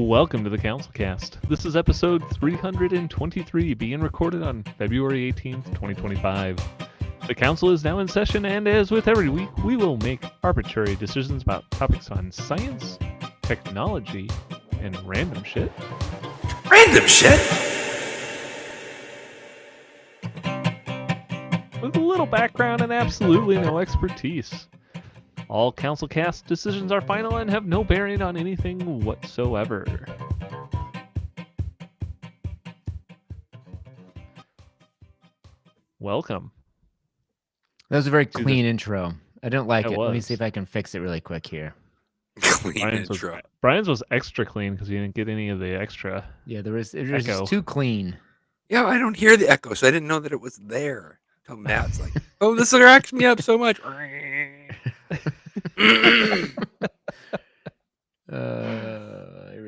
Welcome to the CouncilCast. This is episode 323, being recorded on February 18th, 2025. The Council is now in session, and as with every week, we will make arbitrary decisions about topics on science, technology, and random shit. Random shit? With a little background and absolutely no expertise. All CouncilCast decisions are final and have no bearing on anything whatsoever. Welcome. That was a very clean intro. I don't like it. was. Let me see if I can fix it really quick here. Clean intro. Brian's was extra clean because you didn't get any of the extra. Yeah, it was Echo. just too clean. Yeah, I don't hear the echo, so I didn't know that it was there. Until Matt's like, "Oh, this cracks me up so much." And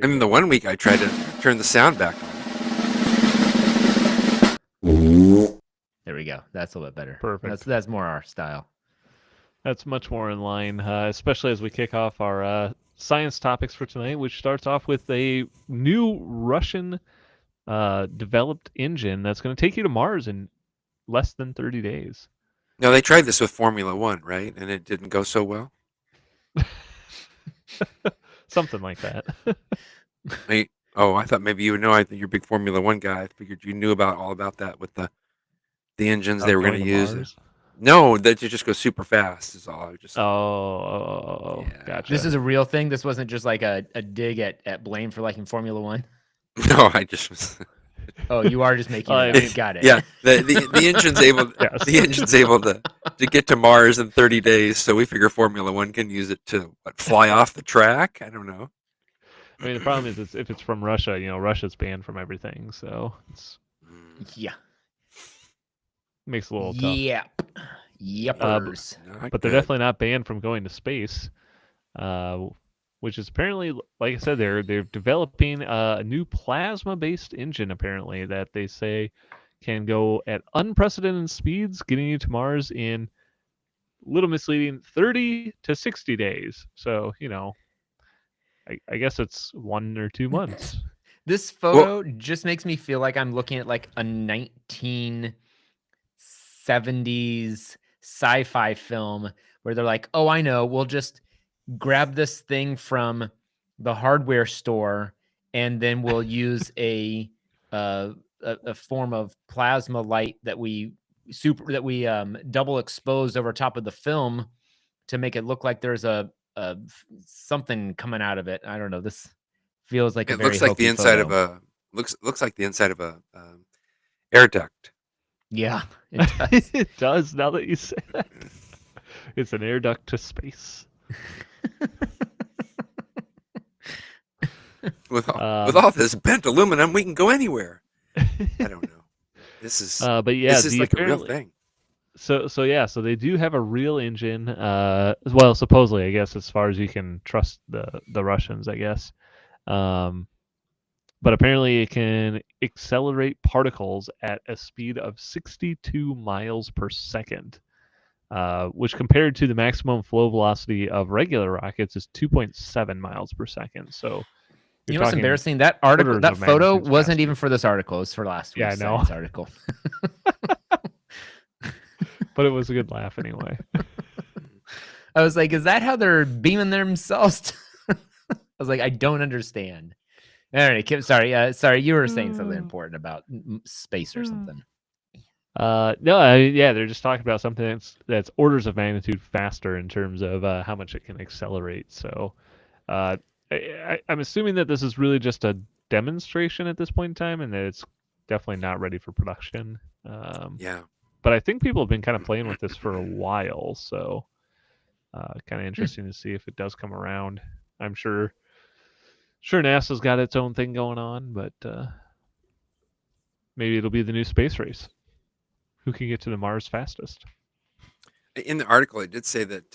then the one week I tried to turn the sound back on. There we go. That's a little bit better. Perfect. That's more our style. That's much more in line, especially as we kick off our science topics for tonight, which starts off with a new Russian developed engine that's going to take you to Mars in less than 30 days. Now, they tried this with Formula One, right? And it didn't go so well? Something like that. I thought maybe you would know. I think you're a big Formula One guy. I figured you knew all about that with the engines they were going to use. Mars? No, that you just go super fast is all. Oh, Yeah. gotcha. This is a real thing. This wasn't just like a dig at Blaine for liking Formula One. No, I just was. Oh, you are just making it up. Got it. Yeah, the engine's able. Yes. The engine's able to get to Mars in 30 days. So we figure Formula One can use it to fly off the track. I don't know. I mean, the problem is if it's from Russia, Russia's banned from everything, so it's makes it a little tough. Yep. Yepers. But they're definitely not banned from going to space, which is apparently, like I said, they're developing a new plasma-based engine, apparently, that they say can go at unprecedented speeds, getting you to Mars in, little misleading, 30 to 60 days. So, I guess it's 1 or 2 months. This photo just makes me feel like I'm looking at like a 1970s sci-fi film where they're like, oh, I know, we'll just grab this thing from the hardware store and then we'll use a form of plasma light that we double expose over top of the film to make it look like there's a something coming out of it. I don't know. This feels like it looks like the inside of a looks like the inside of a air duct. Yeah, it does. It does. Now that you say that, it's an air duct to space. With all this bent aluminum, we can go anywhere. I don't know. This is this is like a real thing. So they do have a real engine. Well, supposedly, I guess, as far as you can trust the Russians, I guess. But apparently, it can accelerate particles at a speed of 62 miles per second, which compared to the maximum flow velocity of regular rockets is 2.7 miles per second. So, you know what's embarrassing? That article, that photo wasn't even for this article. It was for last week's science article. But it was a good laugh anyway. I was like, is that how they're beaming themselves? I was like, I don't understand. All right, Kim, sorry, you were saying something important about space or something. No, they're just talking about something that's orders of magnitude faster in terms of how much it can accelerate. So, I'm assuming that this is really just a demonstration at this point in time, and that it's definitely not ready for production. Yeah. But I think people have been kind of playing with this for a while, so kind of interesting to see if it does come around. I'm sure NASA's got its own thing going on, but maybe it'll be the new space race. Who can get to the Mars fastest? In the article, it did say that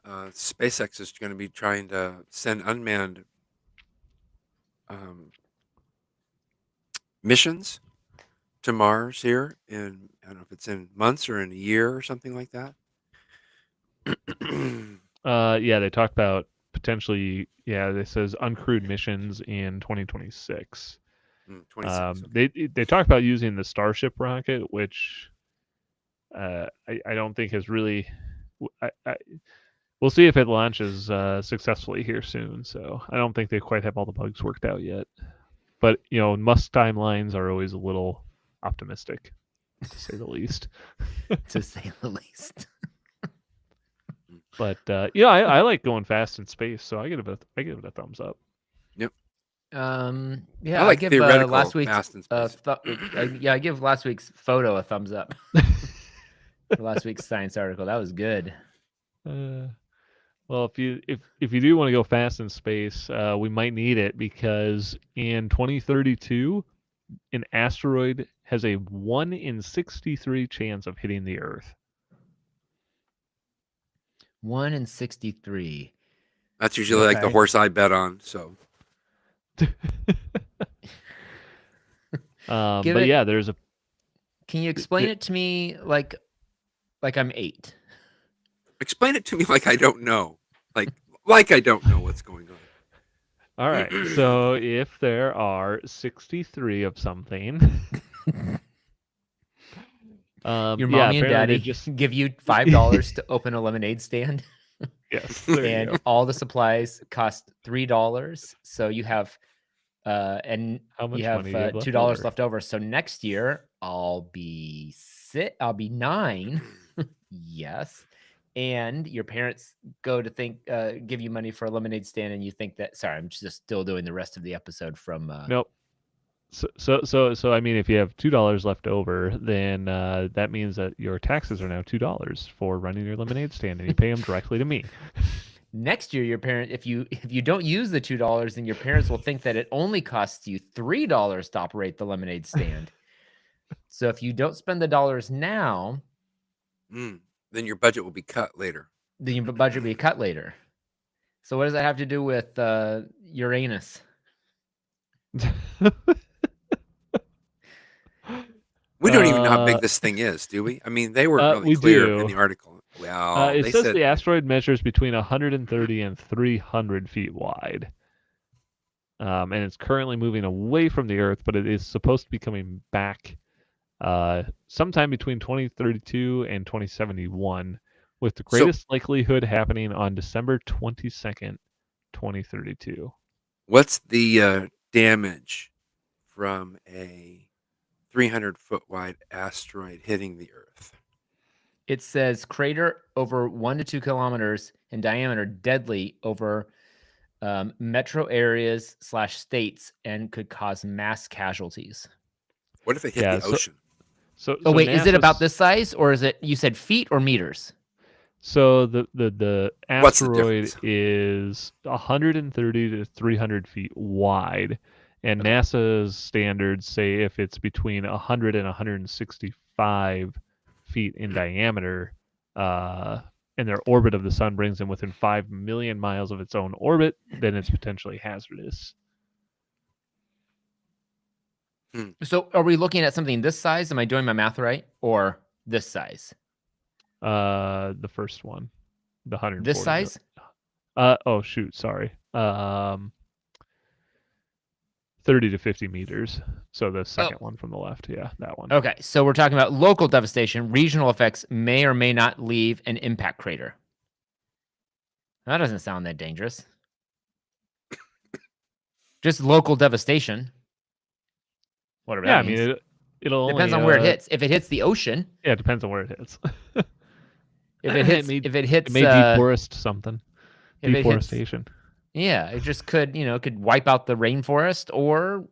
SpaceX is going to be trying to send unmanned missions to Mars here in, I don't know if it's in months or in a year or something like that. They talked about potentially, yeah, this says uncrewed missions in 2026. 26. Okay. They talk about using the Starship rocket, which I don't think has really. We'll see if it launches successfully here soon. So I don't think they quite have all the bugs worked out yet. But Musk timelines are always a little optimistic, to say the least. To say the least. But I like going fast in space, so I give it a thumbs up. Yep. Yeah, I like give theoretical last week's fast in space. I give last week's photo a thumbs up. For last week's science article, that was good. Well, if you do want to go fast in space, we might need it because in 2032, an asteroid has a 1 in 63 chance of hitting the Earth. 1 in 63. That's usually like the Okay. horse I bet on. So, but yeah, there's a. Can you explain it to me like I'm 8? explain it to me like I don't know. Like I don't know what's going on. All right. So if there are 63 of something, your mommy and daddy just give you $5 to open a lemonade stand. Yes. There you And go. all the supplies cost $3. So you have and How much you have money do you have left $2 over? left over. So next year I'll be 9. Yes. And your parents go to give you money for a lemonade stand, and you think that. Sorry, I'm just still doing the rest of the episode from. Nope. So I mean, if you have $2 left over, then that means that your taxes are now $2 for running your lemonade stand, and you pay them directly to me. Next year, your parent, if you don't use the $2, then your parents will think that it only costs you $3 to operate the lemonade stand. So if you don't spend the dollars now, then your budget will be cut later. Then your budget will be cut later. So what does that have to do with Uranus? We don't even know how big this thing is, do we? I mean, they weren't really we clear do. in the article. Well, it they says said the asteroid measures between 130 and 300 feet wide. And it's currently moving away from the Earth, but it is supposed to be coming back sometime between 2032 and 2071, with the greatest likelihood happening on December 22nd, 2032. What's the damage from a 300-foot wide asteroid hitting the Earth? It says crater over 1 to 2 kilometers in diameter, deadly over metro areas / states, and could cause mass casualties. What if it hit the ocean? So wait, is it about NASA's- this size, or is it? You said feet or meters? So the What's the asteroid difference? is 130 to 300 feet wide, and NASA's standards say if it's between 100 and 165 feet in diameter, and their orbit of the sun brings them within 5 million miles of its own orbit, then it's potentially hazardous. So are we looking at something this size? Am I doing my math right? Or this size? The first one, the 140. This size? Oh shoot, sorry. 30 to 50 meters. So the second one from the left, yeah, that one. Okay, so we're talking about local devastation. Regional effects may or may not leave an impact crater. That doesn't sound that dangerous. Just local devastation. Whatever that means. I mean, it'll depends only, on where it hits. If it hits the ocean, yeah, it depends on where it hits. if it hits, it may deforest something. Deforestation. It just could wipe out the rainforest or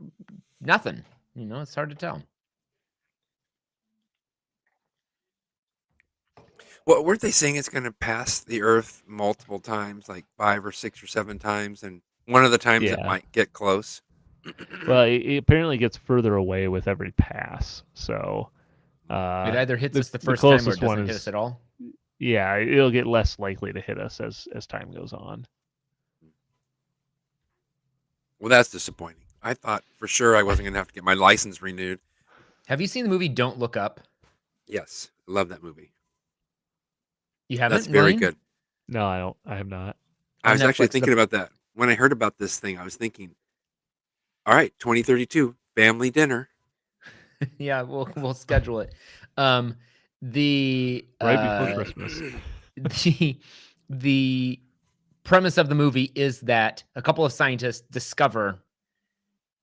nothing. It's hard to tell. Well, weren't they saying it's going to pass the Earth multiple times, like 5 or 6 or 7 times, and one of the times it might get close? Well, it apparently gets further away with every pass. So it either hits us the first time or it doesn't hit us at all. Yeah, it'll get less likely to hit us as time goes on. Well, that's disappointing. I thought for sure I wasn't going to have to get my license renewed. Have you seen the movie Don't Look Up? Yes, I love that movie. You haven't? That's very good. No, I don't. I have not. I was actually Netflix, thinking about that when I heard about this thing. I was thinking, all right, 2032 family dinner. yeah, we'll schedule it. The Right before Christmas. the premise of the movie is that a couple of scientists discover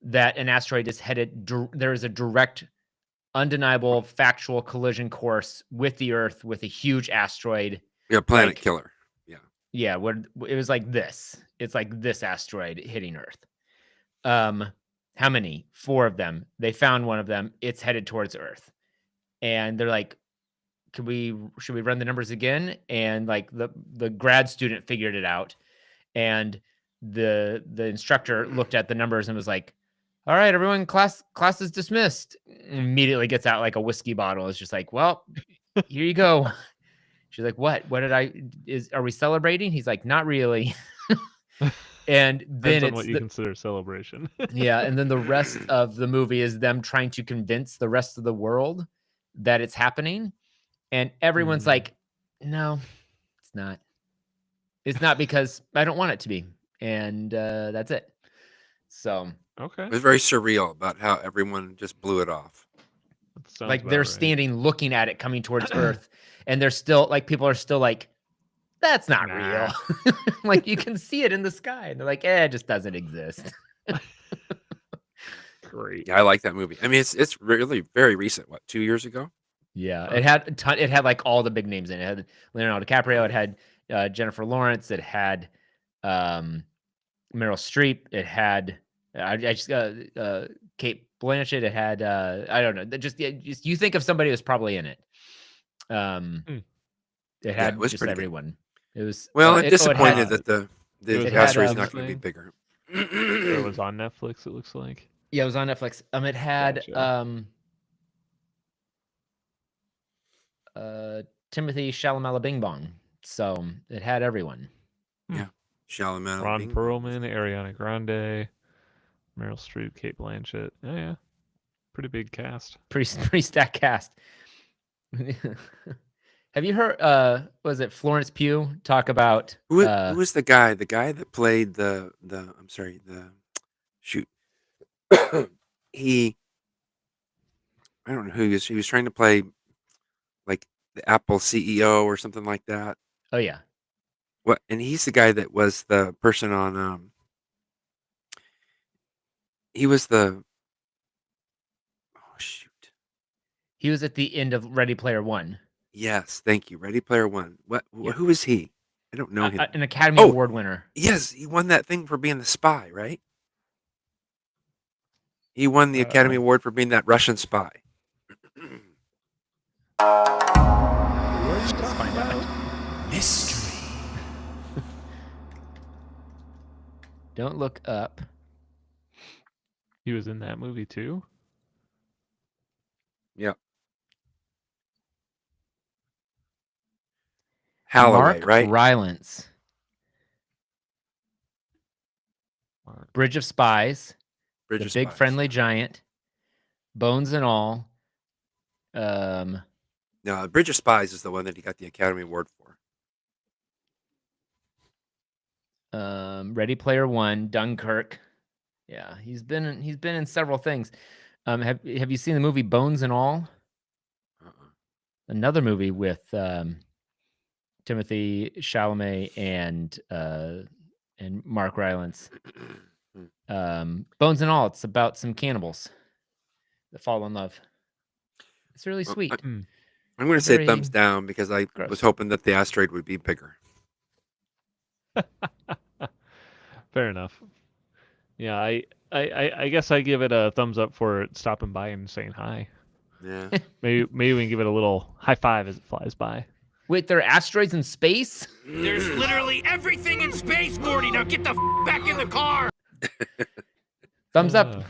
that an asteroid is headed. There is a direct, undeniable, factual collision course with the Earth with a huge asteroid. Yeah, planet Like, killer. Yeah. Yeah, what it was like this. It's like this asteroid hitting Earth. How many? 4 of them. They found one of them. It's headed towards Earth. And they're like, should we run the numbers again? And like the grad student figured it out. And the instructor looked at the numbers and was like, all right, everyone, class is dismissed. Immediately gets out like a whiskey bottle. It's just like, well, here you go. She's like, what are we celebrating? He's like, not really. And then Depends on it's what you consider celebration. yeah, and then the rest of the movie is them trying to convince the rest of the world that it's happening, and everyone's like, no, it's not. It's not because I don't want it to be, and that's it. So Okay. It was very surreal about how everyone just blew it off. That sounds like about they're right. standing looking at it coming towards Earth, and they're still like people are still like, that's not real. Like you can see it in the sky, and they're like, it just doesn't exist. Great. Yeah, I like that movie. I mean, it's really very recent. What, 2 years ago? Yeah, it had a ton, it had like all the big names in it. It had Leonardo DiCaprio, it had Jennifer Lawrence, it had Meryl Streep, it had I just Kate Blanchett, it had I don't know, just you think of somebody who's probably in it. It had was just pretty good. everyone. It was Well, I'm it disappointed had, that the It asteroid's had, not going to be bigger. It was on Netflix, it looks like. yeah, it was on Netflix. It had Gotcha. Timothy Chalamet Bing Bong. So it had everyone. Yeah, Chalamet, Ron Bing Bong was Perlman, there. Ariana Grande, Meryl Streep, Kate Blanchett. Oh, yeah. Pretty big cast. Pretty stacked cast. Have you heard was it Florence Pugh talk about Who was the guy? The guy that played the I'm sorry, the shoot. I don't know who he is. He was trying to play like the Apple CEO or something like that. Oh yeah. What? And he's the guy that was the person on he was the oh shoot. He was at the end of Ready Player One. Yes, thank you. Ready Player One. What? Yeah. Who is he? I don't know him. An Academy Award winner. Yes, he won that thing for being the spy, right? He won the Academy Award for being that Russian spy. Let's find out. Mystery. Don't look up. He was in that movie too? Yeah. Holloway, Mark right? Rylance. Bridge of Spies. Bridge The of Big Spies, Friendly yeah. Giant. Bones and All. No, Bridge of Spies is the one that he got the Academy Award for. Ready Player One, Dunkirk. Yeah, he's been in several things. Have you seen the movie Bones and All? Another movie with Timothy Chalamet and Mark Rylance. Bones and All. It's about some cannibals that fall in love. It's really sweet. I'm going to say thumbs down because I was hoping that the asteroid would be bigger. Fair enough. Yeah, I guess I give it a thumbs up for stopping by and saying hi. Yeah. Maybe we can give it a little high five as it flies by. Wait, there are asteroids in space? There's literally everything in space, Morty. Now get the back in the car. Thumbs up.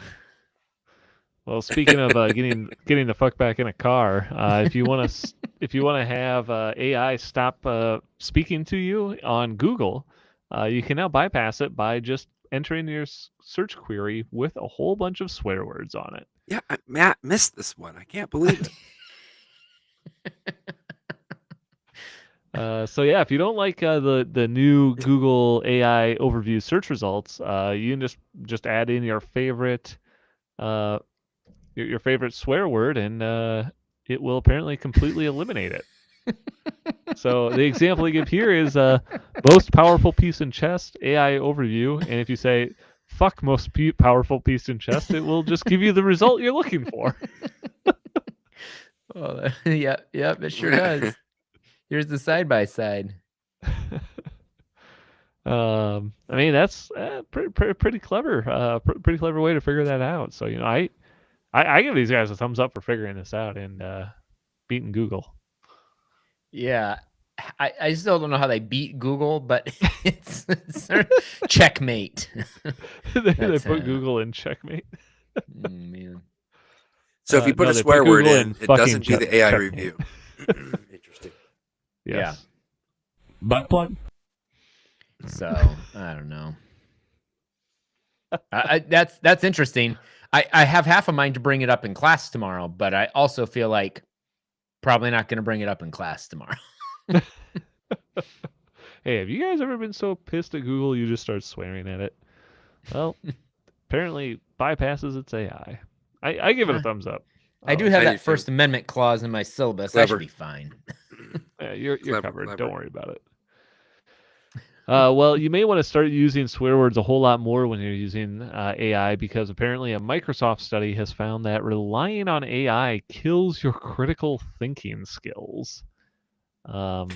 Well, speaking of getting the fuck back in a car, if you want to have AI stop speaking to you on Google, you can now bypass it by just entering your search query with a whole bunch of swear words on it. Yeah, Matt missed this one. I can't believe it. So yeah, if you don't like the new Google AI overview search results, you can just add in your favorite uh your favorite swear word, and it will apparently completely eliminate it. So the example they give here is most powerful piece in chest AI overview, and if you say fuck most powerful piece in chest, it will just give you the result you're looking for. Oh, yep, it sure does. Here's the side by side. I mean that's pretty clever. Pretty clever way to figure that out. So I give these guys a thumbs up for figuring this out and beating Google. Yeah. I still don't know how they beat Google, but it's sort of checkmate. they That's, put Google in checkmate. Man. So if you put No, a they swear word Google in, it fucking doesn't do the AI checkmate. review. Interesting. Yes. Butt plug. So I don't know. That's interesting. I have half a mind to bring it up in class tomorrow, but I also feel like probably not going to bring it up in class tomorrow. Hey, have you guys ever been so pissed at Google you just start swearing at it? Well, apparently bypasses its AI. I give it a thumbs up. I do like have I that do too. First Amendment clause in my syllabus. I Clever. should be fine. Yeah, you're Clever, covered. clever. Don't worry about it. Well, you may want to start using swear words a whole lot more when you're using AI because apparently a Microsoft study has found that relying on AI kills your critical thinking skills. A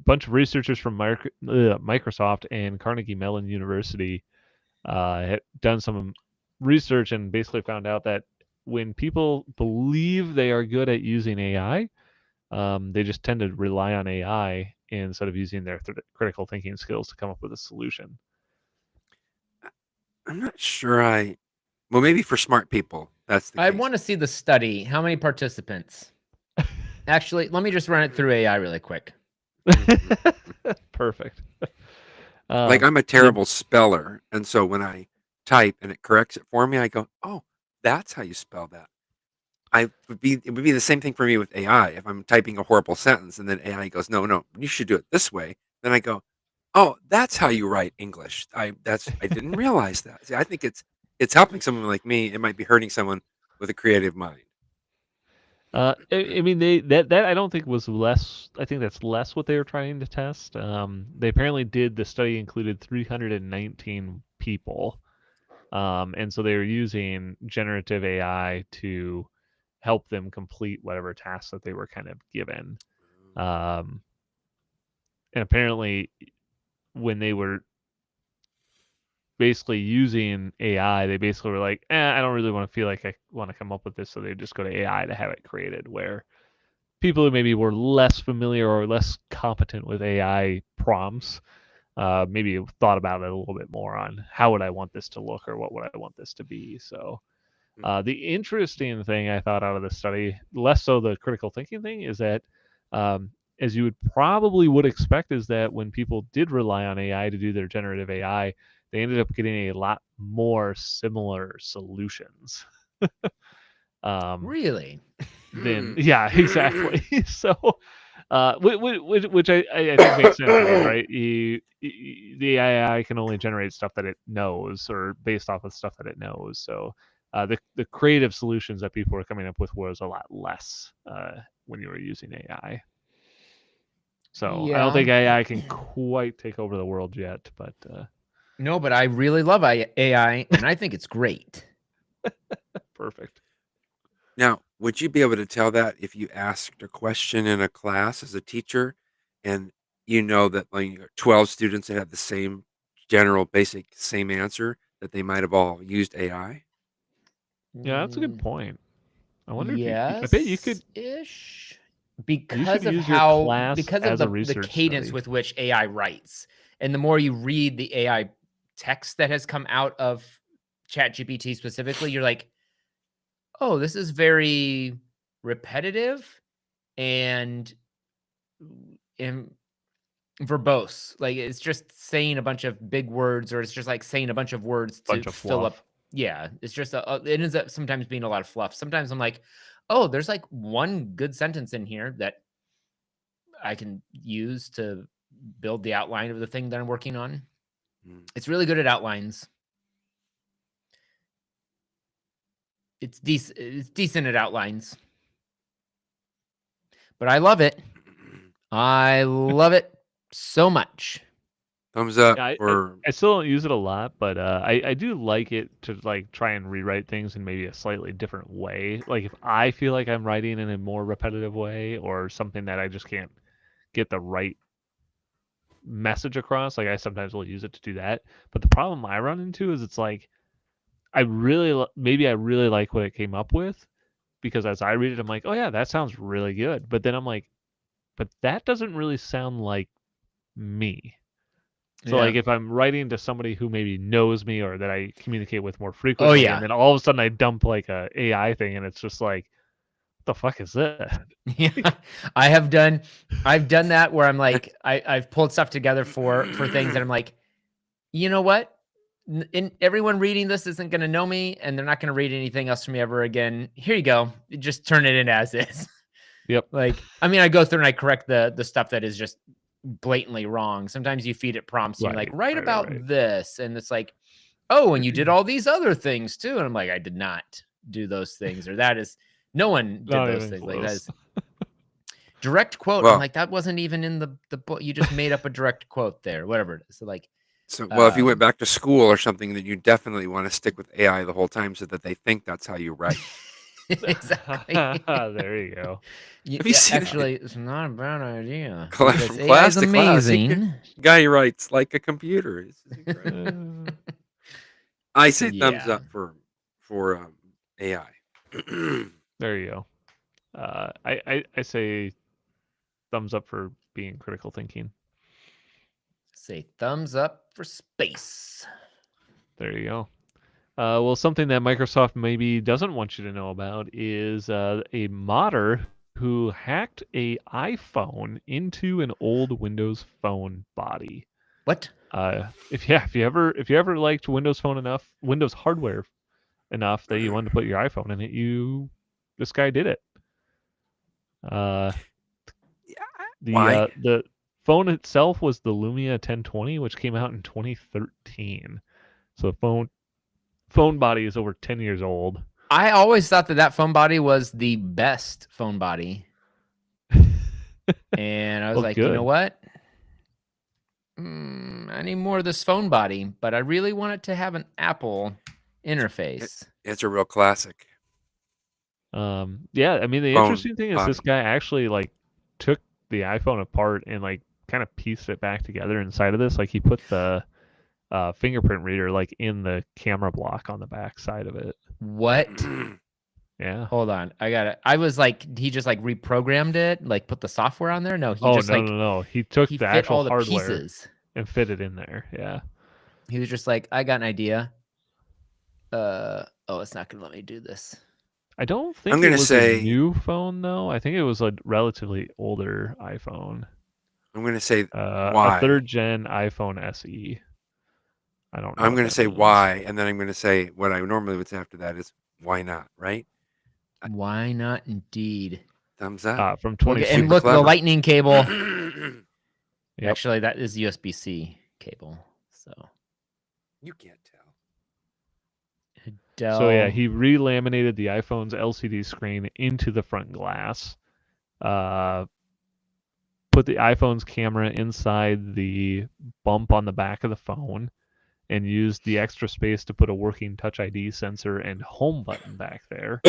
bunch of researchers from Microsoft and Carnegie Mellon University had done some research and basically found out that when people believe they are good at using AI, they just tend to rely on AI instead of using their critical thinking skills to come up with a solution. I'm not sure well, maybe for smart people, that's the I case. want to see the study. How many participants? Actually, let me just run it through AI really quick. Perfect. Like I'm a terrible speller, and so when I type and it corrects it for me, I go, "Oh, that's how you spell that." It would be the same thing for me with AI. If I'm typing a horrible sentence and then AI goes, "No, you should do it this way," then I go, "Oh, that's how you write English." I didn't realize that. See, I think it's helping someone like me. It might be hurting someone with a creative mind. I mean, that I don't think was less. I think that's less what they were trying to test. They apparently did. The study included 319 people, and so they were using generative AI to help them complete whatever tasks that they were kind of given. And apparently, when they were basically using AI, they basically were like, I don't really want to feel like I want to come up with this, so they just go to AI to have it created. Where people who maybe were less familiar or less competent with AI prompts maybe thought about it a little bit more on how would I want this to look or what would I want this to be. So the interesting thing I thought out of this study, less so the critical thinking thing, is that as you would expect, is that when people did rely on AI to do their generative AI, they ended up getting a lot more similar solutions. Really? Then yeah, exactly. So, which I think makes sense, right? The AI can only generate stuff that it knows, or based off of stuff that it knows. So, the creative solutions that people were coming up with was a lot less when you were using AI. So I don't think AI can quite take over the world yet, but No, but I really love AI, and I think it's great. perfect. Now, would you be able to tell that if you asked a question in a class as a teacher, and you know that like you got 12 students that have the same general basic same answer, that they might have all used AI? Yeah, that's a good point. I wonder if I Yes, bet you could. ish. You should Because of use your how, class because of as a the research cadence study. with which AI writes, and the more you read the AI text that has come out of ChatGPT specifically, you're like, oh, this is very repetitive and verbose. Like it's just saying a bunch of big words, or it's just like saying a bunch of words to Bunch of fill fluff. up. Yeah, it's just it ends up sometimes being a lot of fluff. Sometimes I'm like, oh, there's like one good sentence in here that I can use to build the outline of the thing that I'm working on. Mm. It's really good at outlines. It's decent. It's decent at outlines, but I love it. I love it so much. Thumbs up Yeah, for I still don't use it a lot, but I do like it to like try and rewrite things in maybe a slightly different way. Like if I feel like I'm writing in a more repetitive way or something that I just can't get the right message across, like I sometimes will use it to do that. But the problem I run into is it's like maybe I really like what it came up with because as I read it, I'm like, oh yeah, that sounds really good. But then I'm like, but that doesn't really sound like me. So like if I'm writing to somebody who maybe knows me or that I communicate with more frequently, yeah. and then all of a sudden I dump like a AI thing, and it's just like, what the fuck is this? Yeah, I've done that where I'm like, I've pulled stuff together for things and I'm like, you know what? Everyone reading this isn't going to know me and they're not going to read anything else from me ever again. Here you go. Just turn it in as is. Yep. Like, I mean, I go through and I correct the stuff that is just blatantly wrong. Sometimes you feed it prompts and you're like, write about this. And it's like, oh, and you did all these other things too. And I'm like, I did not do those things. Or that is, no one did Not those even things. close. Like that is direct quote. Well- I'm like, that wasn't even in the book. You just made up a direct quote there, whatever it is. So like, So, well, if you went back to school or something, then you definitely want to stick with AI the whole time so that they think that's how you write. exactly. There you go. Have you seen actually, it's not a bad idea. Class Because from AI class is to class, he amazing. Guy writes like a computer. This is incredible. I say thumbs Yeah. up for AI. There you go. I say thumbs up for being critical thinking. Say thumbs up for space. There you go. Well, something that Microsoft maybe doesn't want you to know about is a modder who hacked a iPhone into an old Windows Phone body. What? If you ever liked Windows Phone enough, Windows hardware enough that you wanted to put your iPhone in it, this guy did it. Why? The phone itself was the Lumia 1020, which came out in 2013. So the phone body is over 10 years old. I always thought that phone body was the best phone body. And I was like, you know what? I need more of this phone body, but I really want it to have an Apple interface. It's a real classic. Yeah, I mean the Phone interesting thing is body. this guy actually like took the iPhone apart and like kind of pieced it back together inside of this. Like he put the fingerprint reader like in the camera block on the back side of it. What? Yeah. Hold on. I got it. I was like, he just like reprogrammed it, like put the software on there. No, he just no. He took he the fit actual all the hardware pieces. and fit it in there. Yeah. He was just like, I got an idea. Oh, it's not gonna let me do this. I don't think I'm gonna it was say a new phone though. I think it was a relatively older iPhone. I'm going to say A why. 3rd gen iPhone SE. I don't know. I'm what going to that say means. why, and then I'm going to say what I normally would say after that is why not, right? Why not? Indeed. Thumbs up. From Look, 20. and look, the clever. lightning cable. Yep. Actually, that is USB-C cable. So You can't tell. So yeah, he relaminated the iPhone's LCD screen into the front glass. Put the iPhone's camera inside the bump on the back of the phone, and used the extra space to put a working Touch ID sensor and home button back there.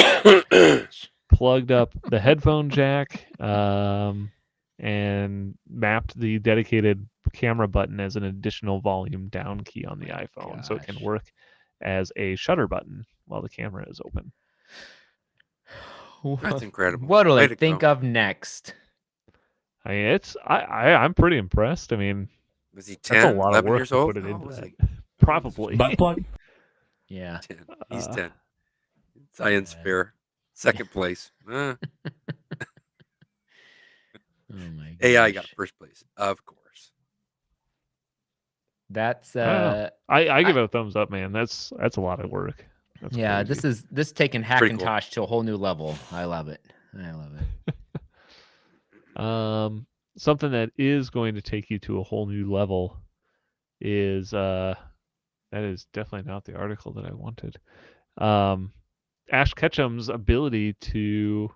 Plugged up the headphone jack, and mapped the dedicated camera button as an additional volume down key on the iPhone, so it can work as a shutter button while the camera is open. That's incredible. What will Way I to think go. of next? I mean, I'm pretty impressed. I mean, Was he that's 10, a lot 11 of work years to old? put it How old into was that. he? Probably. Butt plug? Yeah. 10. He's 10. Science Yeah. fair. Second place. Oh my AI gosh. got first place, of course. That's I give it a thumbs up, man. That's a lot of work. That's yeah, crazy. this taking Pretty cool. Hackintosh to a whole new level. I love it. I love it. something that is going to take you to a whole new level is that is definitely not the article that I wanted. Ash Ketchum's ability to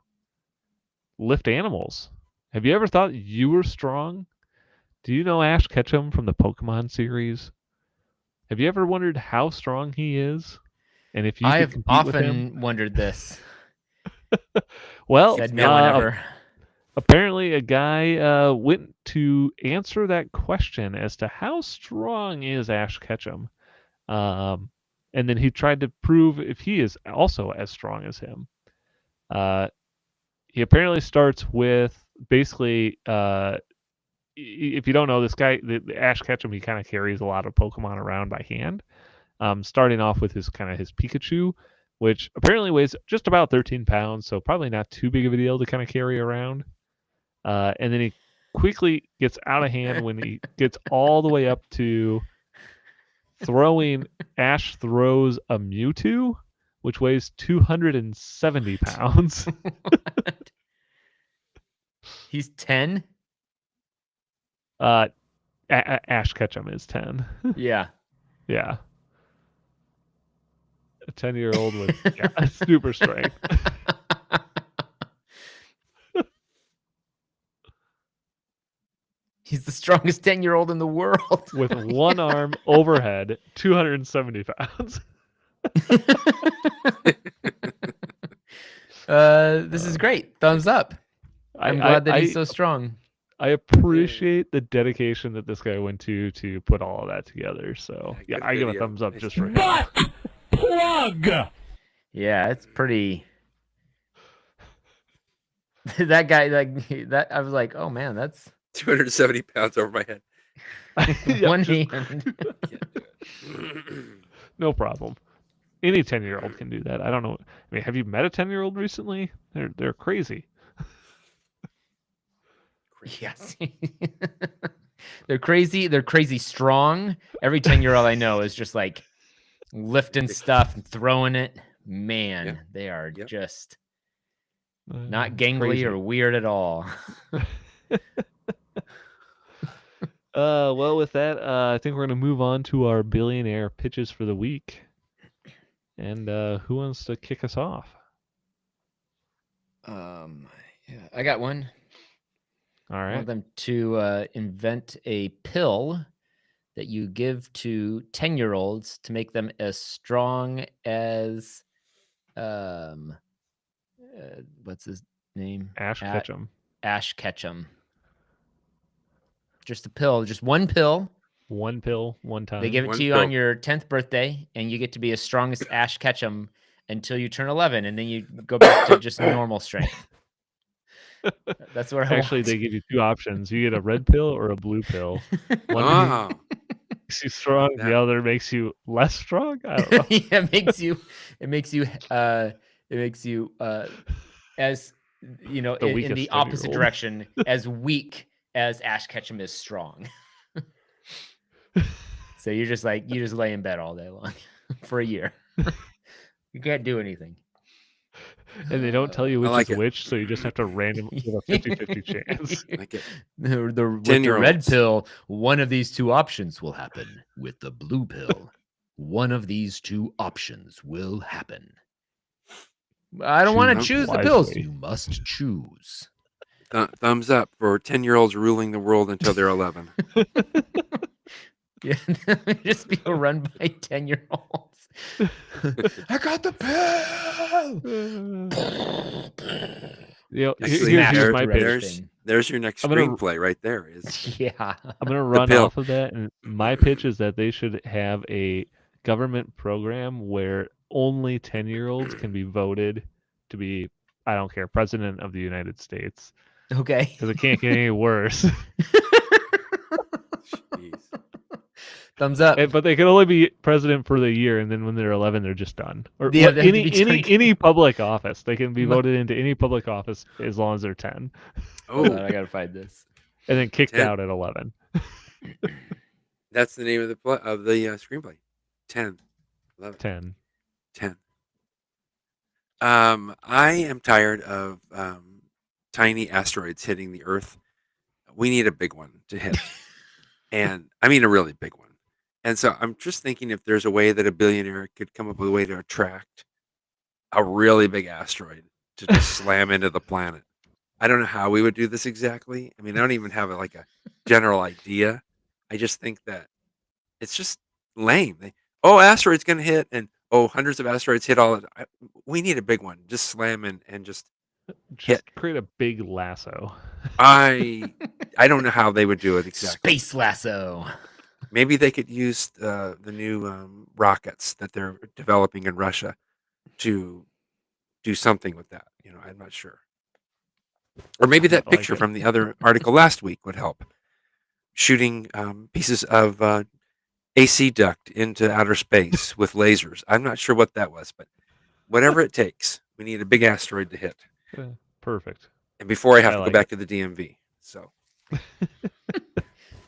lift animals. Have you ever thought you were strong? Do you know Ash Ketchum from the Pokemon series? Have you ever wondered how strong he is? And if you I could have compete with him? often wondered this. Well, Said no one ever. apparently a guy went to answer that question as to how strong is Ash Ketchum. And then he tried to prove if he is also as strong as him. He apparently starts with basically, if you don't know this guy, the Ash Ketchum, he kind of carries a lot of Pokemon around by hand. Starting off with his Pikachu, which apparently weighs just about 13 pounds, so probably not too big of a deal to kind of carry around. And then he quickly gets out of hand when he gets all the way up to throwing. Ash throws a Mewtwo, which weighs 270 pounds. He's 10? Ash Ketchum is 10. Yeah. Yeah. A 10-year-old with super strength. He's the strongest 10-year-old in the world. With one arm overhead, 270 pounds. This is great. Thumbs up. I'm glad that he's so strong. I appreciate the dedication that this guy went to put all of that together. So yeah, I give a thumbs up just for him. Butt plug! Yeah, it's pretty. That guy, that, I was like, oh man, that's 270 pounds over my head. one hand. No problem. Any 10-year-old can do that. I don't know. I mean, have you met a 10-year-old recently? They're crazy. Yes. They're crazy. They're crazy strong. Every 10-year-old I know is just like lifting stuff and throwing it. Man, they are just not gangly crazy. or weird at all. Well, with that, I think we're going to move on to our billionaire pitches for the week. And who wants to kick us off? Yeah, I got one. All I right. want them to invent a pill that you give to 10-year-olds to make them as strong as what's his name? Ash Ketchum. Ash Ketchum. Just a pill, just one pill. One pill, one time. They give it to you on your 10th birthday, and you get to be as strong as Ash Ketchum until you turn 11, and then you go back to just normal strength. That's what I Actually, want. they give you two options. You get a red pill or a blue pill. One makes you strong, the other makes you less strong. I don't know. Yeah, it makes you as you know, in the opposite direction, as weak as Ash Ketchum is strong. So you just lay in bed all day long for a year. You can't do anything. And they don't tell you which is which, so you just have to randomly give a 50-50 chance. Like it. With the red pill, one of these two options will happen. With the blue pill, one of these two options will happen. I don't want to choose the pills. You must choose. Thumbs up for 10-year-olds ruling the world until they're 11. Yeah, just be run by 10-year-olds. I got the pill. Here's my pitch. There's your next screenplay right there. I'm gonna run off of that, and my pitch is that they should have a government program where only 10-year-olds can be voted to be, I don't care, president of the United States. Okay. Because it can't get any worse. Thumbs up. But they can only be president for the year, and then when they're 11, they're just done. Or any public office, they can be voted into any public office as long as they're 10. Oh, I gotta find this. And then kicked out at 11. That's the name of the screenplay. 10, 11, 10. I am tired of tiny asteroids hitting the Earth we need a big one to hit. And I mean a really big one. And so I'm just thinking if there's a way that a billionaire could come up with a way to attract a really big asteroid to just slam into the planet. I don't know how we would do this exactly. I mean, I don't even have like a general idea. I just think that it's just lame. Asteroid's going to hit, and hundreds of asteroids hit all. We need a big one. Just slam and just hit. Create a big lasso. I don't know how they would do it exactly. Space lasso. Maybe they could use the new rockets that they're developing in Russia to do something with that. I'm not sure. Or maybe that picture from the other article last week would help. Shooting pieces of AC duct into outer space with lasers. I'm not sure what that was, but whatever it takes, we need a big asteroid to hit. Perfect. And before I have to go back to the DMV. So,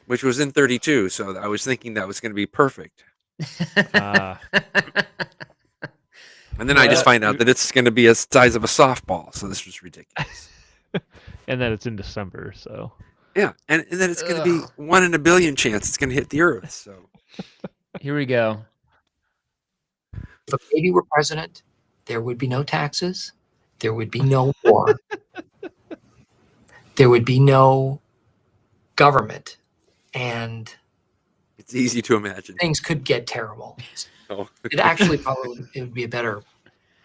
which was in 32. So I was thinking that was going to be perfect. And then I just find out that it's going to be the size of a softball. So this was ridiculous. And then it's in December, so. Yeah, and then it's going to be 1 in a billion chance it's going to hit the Earth. So here we go. If a baby were president, there would be no taxes. There would be no war. There would be no government. And it's easy to imagine. Things could get terrible. It actually it would be a better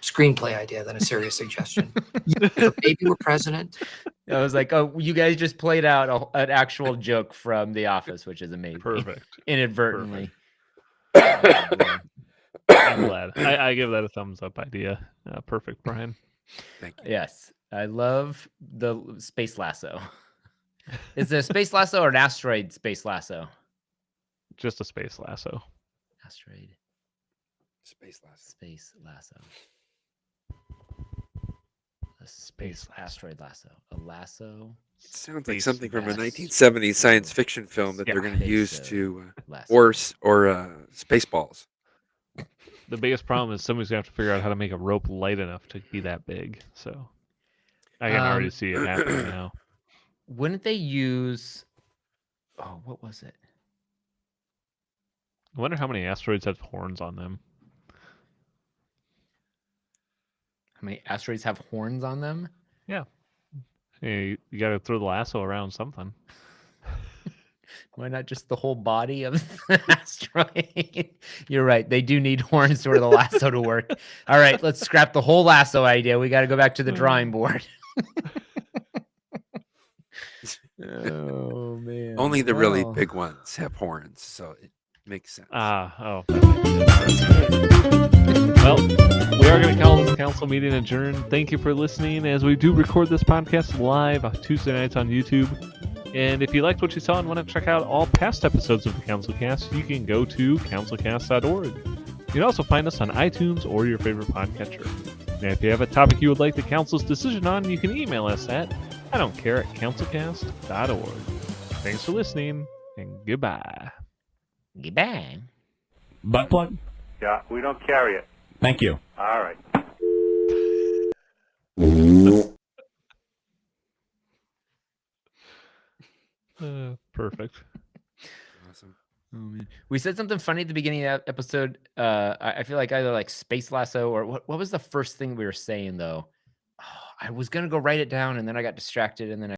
screenplay idea than a serious suggestion. If a baby were president. I was like, oh, you guys just played out an actual joke from The Office, which is amazing. Perfect. Inadvertently. Perfect. I'm glad. I give that a thumbs up idea. Perfect, Brian. Thank you. Yes. I love the space lasso. Is it a space lasso or an asteroid space lasso? Just a space lasso. Asteroid. Space lasso. Space lasso. A space asteroid lasso. A lasso. It sounds like something from a 1970s science fiction film that they're going to use to or Spaceballs. The biggest problem is somebody's going to have to figure out how to make a rope light enough to be that big. So I can already see it happening now. Wouldn't they use... Oh, what was it? I wonder how many asteroids have horns on them. How many asteroids have horns on them? Yeah. Hey, you got to throw the lasso around something. Why not just the whole body of the asteroid? You're right. They do need horns for the lasso to work. All right, let's scrap the whole lasso idea. We got to go back to the drawing board. Oh, man. Only the really big ones have horns, so it makes sense. Well, we are going to call this council meeting adjourned. Thank you for listening as we do record this podcast live on Tuesday nights on YouTube. And if you liked what you saw and want to check out all past episodes of the CouncilCast, you can go to councilcast.org. You can also find us on iTunes or your favorite podcatcher. And if you have a topic you would like the council's decision on, you can email us at idon'tcare@councilcast.org. Thanks for listening, and goodbye. Goodbye. Butt plug? Yeah, we don't carry it. Thank you. All right. Perfect. Awesome. Oh, man. We said something funny at the beginning of that episode. I feel like either like space lasso or what was the first thing we were saying though? Oh, I was gonna go write it down and then I got distracted and then